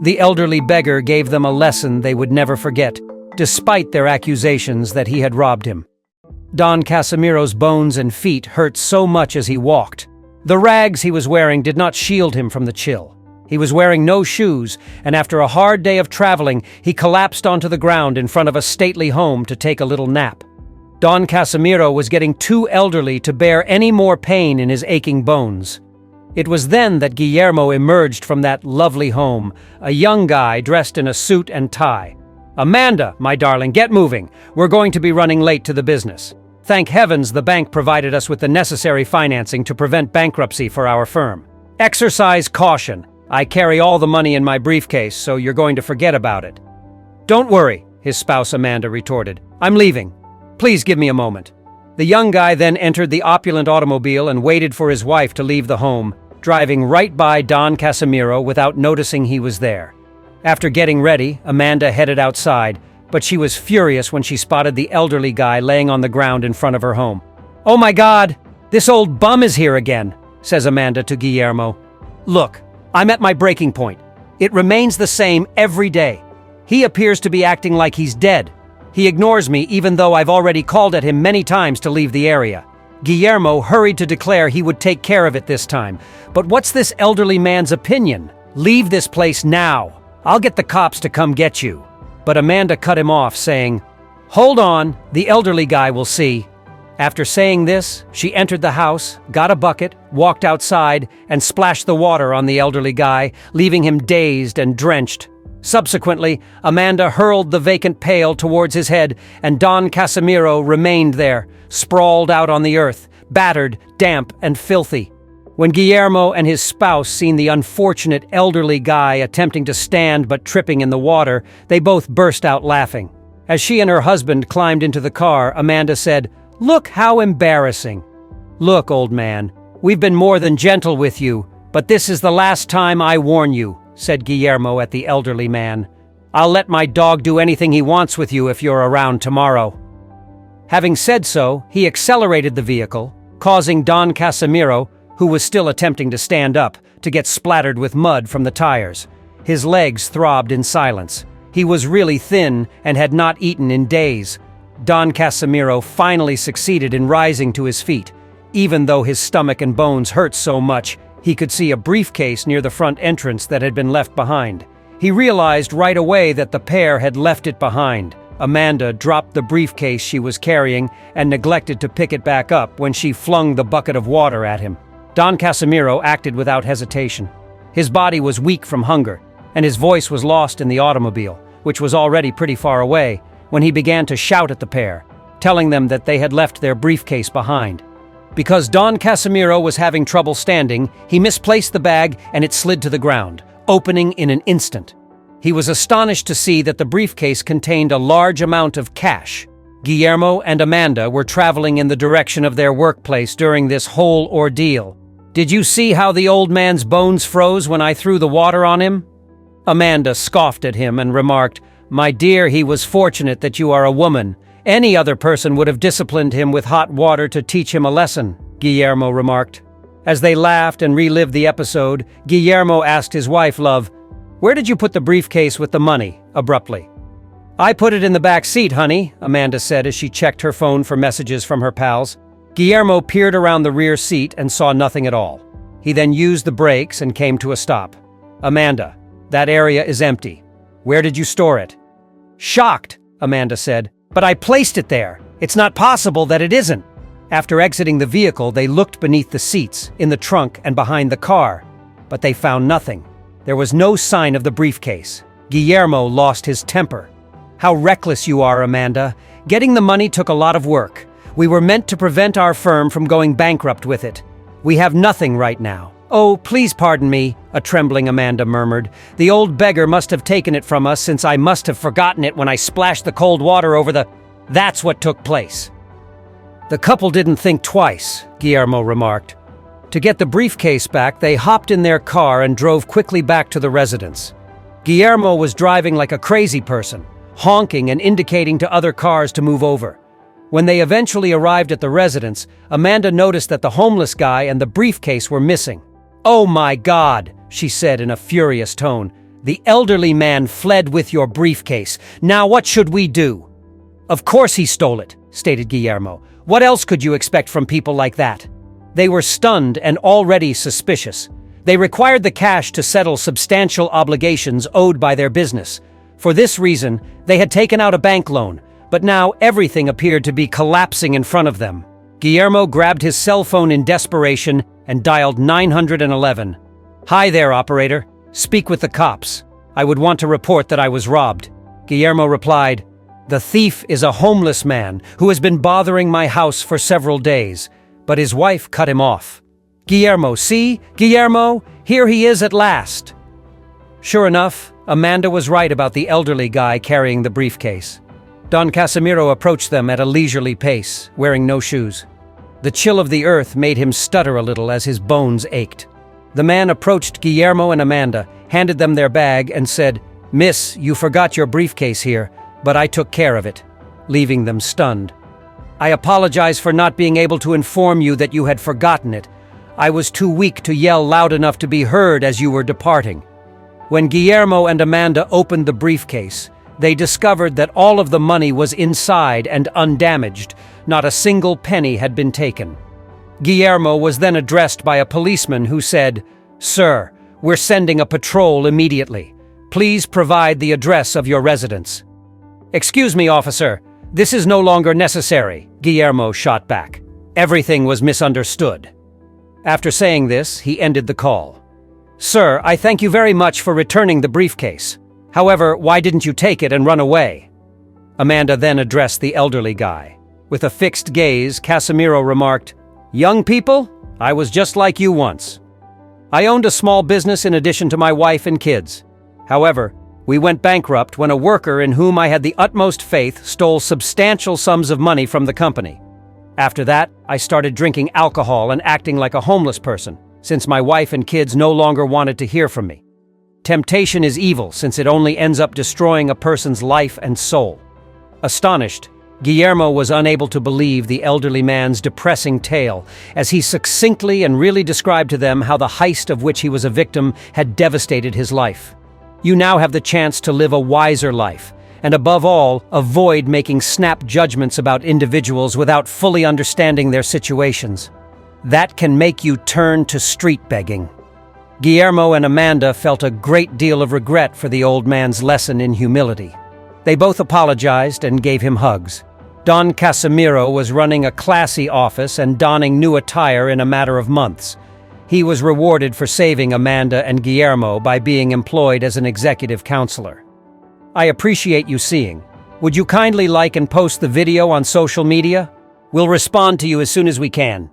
The elderly beggar gave them a lesson they would never forget, despite their accusations that he had robbed him. Don Casimiro's bones and feet hurt so much as he walked. The rags he was wearing did not shield him from the chill. He was wearing no shoes, and after a hard day of traveling, he collapsed onto the ground in front of a stately home to take a little nap. Don Casimiro was getting too elderly to bear any more pain in his aching bones. It was then that Guillermo emerged from that lovely home, a young guy dressed in a suit and tie. "Amanda, my darling, get moving. We're going to be running late to the business. Thank heavens the bank provided us with the necessary financing to prevent bankruptcy for our firm. Exercise caution. I carry all the money in my briefcase, so you're going to forget about it." "Don't worry," his spouse Amanda retorted. "I'm leaving. Please give me a moment." The young guy then entered the opulent automobile and waited for his wife to leave the home, driving right by Don Casimiro without noticing he was there. After getting ready, Amanda headed outside, but she was furious when she spotted the elderly guy laying on the ground in front of her home. "Oh my God, this old bum is here again," says Amanda to Guillermo. "Look, I'm at my breaking point. It remains the same every day. He appears to be acting like he's dead. He ignores me even though I've already called at him many times to leave the area." Guillermo hurried to declare he would take care of it this time. "But what's this elderly man's opinion? Leave this place now. I'll get the cops to come get you." But Amanda cut him off, saying, "Hold on, the elderly guy will see." After saying this, she entered the house, got a bucket, walked outside, and splashed the water on the elderly guy, leaving him dazed and drenched. Subsequently, Amanda hurled the vacant pail towards his head, and Don Casimiro remained there, sprawled out on the earth, battered, damp, and filthy. When Guillermo and his spouse seen the unfortunate elderly guy attempting to stand but tripping in the water, they both burst out laughing. As she and her husband climbed into the car, Amanda said, "Look how embarrassing." "Look, old man, we've been more than gentle with you, but this is the last time I warn you," said Guillermo at the elderly man. "I'll let my dog do anything he wants with you if you're around tomorrow." Having said so, he accelerated the vehicle, causing Don Casimiro, who was still attempting to stand up, to get splattered with mud from the tires. His legs throbbed in silence. He was really thin and had not eaten in days. Don Casimiro finally succeeded in rising to his feet. Even though his stomach and bones hurt so much, he could see a briefcase near the front entrance that had been left behind. He realized right away that the pair had left it behind. Amanda dropped the briefcase she was carrying and neglected to pick it back up when she flung the bucket of water at him. Don Casimiro acted without hesitation. His body was weak from hunger, and his voice was lost in the automobile, which was already pretty far away, when he began to shout at the pair, telling them that they had left their briefcase behind. Because Don Casimiro was having trouble standing, he misplaced the bag and it slid to the ground, opening in an instant. He was astonished to see that the briefcase contained a large amount of cash. Guillermo and Amanda were traveling in the direction of their workplace during this whole ordeal. "Did you see how the old man's bones froze when I threw the water on him?" Amanda scoffed at him and remarked, "My dear, he was fortunate that you are a woman. Any other person would have disciplined him with hot water to teach him a lesson," Guillermo remarked. As they laughed and relived the episode, Guillermo asked his wife, "Love, where did you put the briefcase with the money?" abruptly. "I put it in the back seat, honey," Amanda said as she checked her phone for messages from her pals. Guillermo peered around the rear seat and saw nothing at all. He then used the brakes and came to a stop. "Amanda, that area is empty. Where did you store it?" "Shocked," Amanda said, "but I placed it there. It's not possible that it isn't." After exiting the vehicle, they looked beneath the seats, in the trunk, and behind the car, but they found nothing. There was no sign of the briefcase. Guillermo lost his temper. "How reckless you are, Amanda. Getting the money took a lot of work. We were meant to prevent our firm from going bankrupt with it. We have nothing right now." "Oh, please pardon me," a trembling Amanda murmured. "The old beggar must have taken it from us since I must have forgotten it when I splashed the cold water over the—" "That's what took place." "The couple didn't think twice," Guillermo remarked. To get the briefcase back, they hopped in their car and drove quickly back to the residence. Guillermo was driving like a crazy person, honking and indicating to other cars to move over. When they eventually arrived at the residence, Amanda noticed that the homeless guy and the briefcase were missing. "Oh my God," she said in a furious tone. The elderly man fled with your briefcase. Now what should we do?" "Of course he stole it," stated Guillermo. "What else could you expect from people like that?" They were stunned and already suspicious. They required the cash to settle substantial obligations owed by their business. For this reason, they had taken out a bank loan, but now everything appeared to be collapsing in front of them. Guillermo grabbed his cell phone in desperation and dialed 911. "Hi there, operator. Speak with the cops. I would want to report that I was robbed." Guillermo replied, "The thief is a homeless man who has been bothering my house for several days, but his wife cut him off." "Guillermo, see? Guillermo, here he is at last." Sure enough, Amanda was right about the elderly guy carrying the briefcase. Don Casimiro approached them at a leisurely pace, wearing no shoes. The chill of the earth made him stutter a little as his bones ached. The man approached Guillermo and Amanda, handed them their bag, and said, "Miss, you forgot your briefcase here, but I took care of it," leaving them stunned. "I apologize for not being able to inform you that you had forgotten it. I was too weak to yell loud enough to be heard as you were departing." When Guillermo and Amanda opened the briefcase, they discovered that all of the money was inside and undamaged. Not a single penny had been taken. Guillermo was then addressed by a policeman who said, "Sir, we're sending a patrol immediately. Please provide the address of your residence." "Excuse me, officer. This is no longer necessary," Guillermo shot back. Everything was misunderstood. After saying this, he ended the call. "Sir, I thank you very much for returning the briefcase. However, why didn't you take it and run away?" Amanda then addressed the elderly guy. With a fixed gaze, Casimiro remarked, "Young people, I was just like you once. I owned a small business in addition to my wife and kids. However, we went bankrupt when a worker in whom I had the utmost faith stole substantial sums of money from the company. After that, I started drinking alcohol and acting like a homeless person, since my wife and kids no longer wanted to hear from me. Temptation is evil since it only ends up destroying a person's life and soul." Astonished, Guillermo was unable to believe the elderly man's depressing tale, as he succinctly and really described to them how the heist of which he was a victim had devastated his life. "You now have the chance to live a wiser life, and above all, avoid making snap judgments about individuals without fully understanding their situations. That can make you turn to street begging." Guillermo and Amanda felt a great deal of regret for the old man's lesson in humility. They both apologized and gave him hugs. Don Casimiro was running a classy office and donning new attire in a matter of months. He was rewarded for saving Amanda and Guillermo by being employed as an executive counselor. "I appreciate you seeing. Would you kindly like and post the video on social media? We'll respond to you as soon as we can."